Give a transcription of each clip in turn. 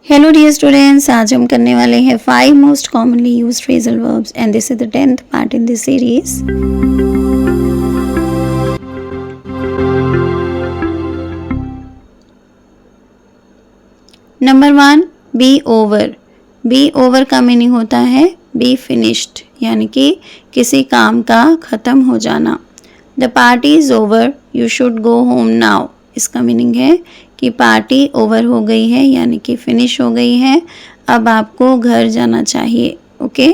Hello dear students, आज हम करने वाले हैं 5 most commonly used phrasal verbs and this is the 10th part in this series. Number 1, be over. Be over का meaning होता है बी फिनिश्ड, यानी कि किसी काम का ख़त्म हो जाना। The party is over, you should go home now. इसका मीनिंग है कि पार्टी ओवर हो गई है, यानी कि फिनिश हो गई है, अब आपको घर जाना चाहिए। ओके,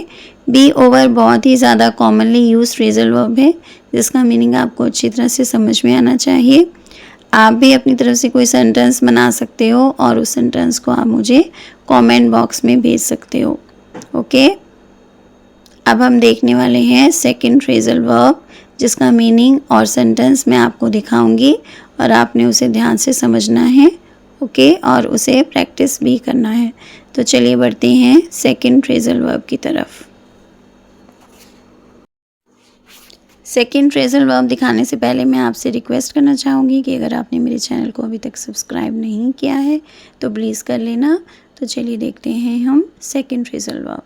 बी ओवर बहुत ही ज़्यादा कॉमनली यूज फ्रेजल वर्ब है, जिसका मीनिंग आपको अच्छी तरह से समझ में आना चाहिए। आप भी अपनी तरफ से कोई सेंटेंस बना सकते हो और उस सेंटेंस को आप मुझे कमेंट बॉक्स में भेज सकते हो। ओके, अब हम देखने वाले हैं सेकंड फ्रेजल वर्ब, जिसका मीनिंग और सेंटेंस मैं आपको दिखाऊंगी और आपने उसे ध्यान से समझना है। ओके, और उसे प्रैक्टिस भी करना है। तो चलिए बढ़ते हैं सेकंड फ्रेजल वर्ब की तरफ। सेकंड फ्रेजल वर्ब दिखाने से पहले मैं आपसे रिक्वेस्ट करना चाहूँगी कि अगर आपने मेरे चैनल को अभी तक सब्सक्राइब नहीं किया है तो प्लीज़ कर लेना। तो चलिए देखते हैं हम सेकंड फ्रेजल वर्ब।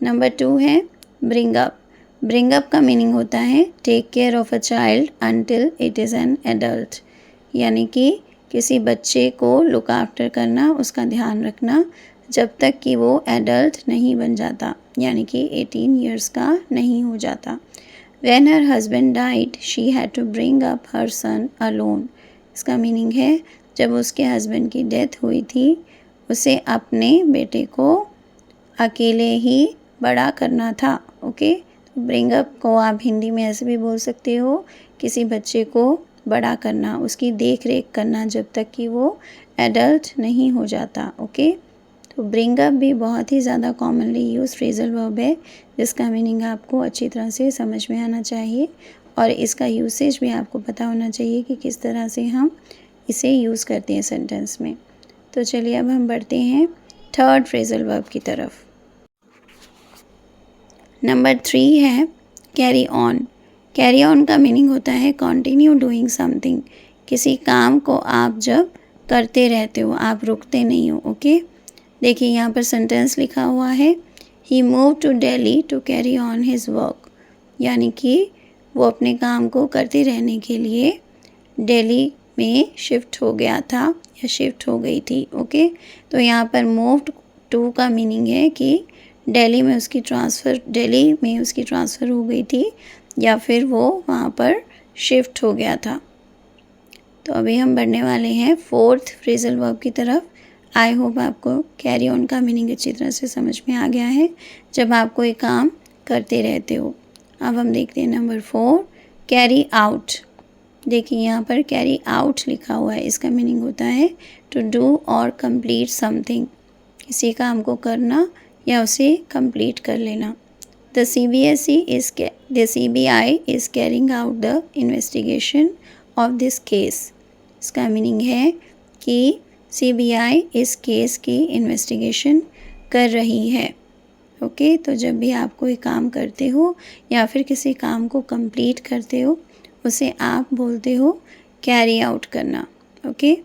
नंबर 2 है ब्रिंग अप। ब्रिंग अप का मीनिंग होता है take care of a child until it is an adult, यानी कि किसी बच्चे को लुक आफ्टर करना, उसका ध्यान रखना जब तक कि वो एडल्ट नहीं बन जाता, यानी कि 18 ईयर्स का नहीं हो जाता। When her husband died she had to bring up her son alone. इसका मीनिंग है जब उसके हस्बैंड की डेथ हुई थी, उसे अपने बेटे को अकेले ही बड़ा करना था। ओके, तो ब्रिंग अप को आप हिंदी में ऐसे भी बोल सकते हो, किसी बच्चे को बड़ा करना, उसकी देख रेख करना जब तक कि वो एडल्ट नहीं हो जाता। ओके, तो ब्रिंग अप भी बहुत ही ज़्यादा कॉमनली यूज फ्रेजल वर्ब है, जिसका मीनिंग आपको अच्छी तरह से समझ में आना चाहिए और इसका यूसेज भी आपको पता होना चाहिए कि किस तरह से हम इसे यूज़ करते हैं सेंटेंस में। तो चलिए अब हम बढ़ते हैं थर्ड फ्रेजल वर्ब की तरफ। नंबर 3 है कैरी ऑन। कैरी ऑन का मीनिंग होता है कंटिन्यू डूइंग समथिंग। किसी काम को आप जब करते रहते हो, आप रुकते नहीं हो। ओके, देखिए यहाँ पर सेंटेंस लिखा हुआ है ही move to Delhi to carry on his work, यानी कि वो अपने काम को करते रहने के लिए दिल्ली में शिफ्ट हो गया था या शिफ्ट हो गई थी। ओके, तो यहाँ पर मूव टू का मीनिंग है कि दिल्ली में उसकी ट्रांसफ़र हो गई थी या फिर वो वहाँ पर शिफ्ट हो गया था। तो अभी हम बढ़ने वाले हैं फोर्थ फ्रेजल वर्ब की तरफ। आई होप आपको कैरी ऑन का मीनिंग अच्छी तरह से समझ में आ गया है, जब आप कोई काम करते रहते हो। अब हम देखते हैं नंबर 4 कैरी आउट। देखिए यहाँ पर कैरी आउट लिखा हुआ है, इसका मीनिंग होता है टू डू और कंप्लीट समथिंग, किसी काम को करना या उसे कंप्लीट कर लेना। The CBI is carrying out the investigation of this case। इसका मीनिंग है कि CBI इस केस की इन्वेस्टिगेशन कर रही है। ओके, तो जब भी आप कोई काम करते हो या फिर किसी काम को कंप्लीट करते हो, उसे आप बोलते हो कैरी आउट करना। ओके,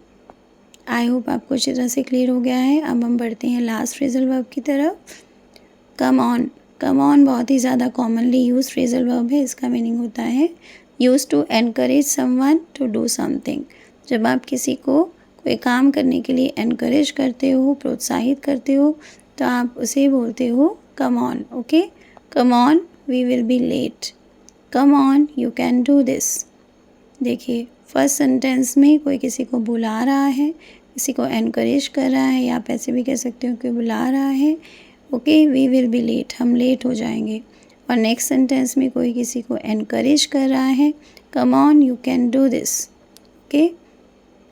आई होप आपको अच्छी तरह से क्लियर हो गया है। अब हम बढ़ते हैं लास्ट फ्रेजल वर्ब की तरफ। Come on. कम ऑन बहुत ही ज़्यादा कॉमनली यूज फ्रेजल वर्ब है, इसका मीनिंग होता है use to encourage someone to do something. जब आप किसी को कोई काम करने के लिए एनकरेज करते हो, प्रोत्साहित करते हो, तो आप उसे बोलते हो come on. Okay, come on we will be late, come on you can do this. देखिए फर्स्ट सेंटेंस में कोई किसी को बुला रहा है, किसी को एनकरेज कर रहा है, या आप ऐसे भी कह सकते हो कि बुला रहा है। Okay, we will be late, हम लेट हो जाएंगे। और नेक्स्ट सेंटेंस में कोई किसी को एनकरेज कर रहा है, कम on you can do this. Okay,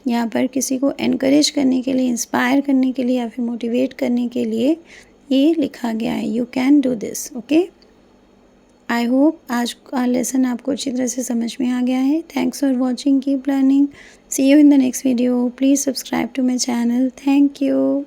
यहाँ पर किसी को एनकरेज करने के लिए, इंस्पायर करने के लिए या फिर मोटिवेट करने के लिए ये लिखा गया है you can do this. Okay, I hope आज का लेसन आपको अच्छी तरह से समझ में आ गया है। Thanks for watching, keep learning, see you in the next video. Please subscribe to my channel. Thank you.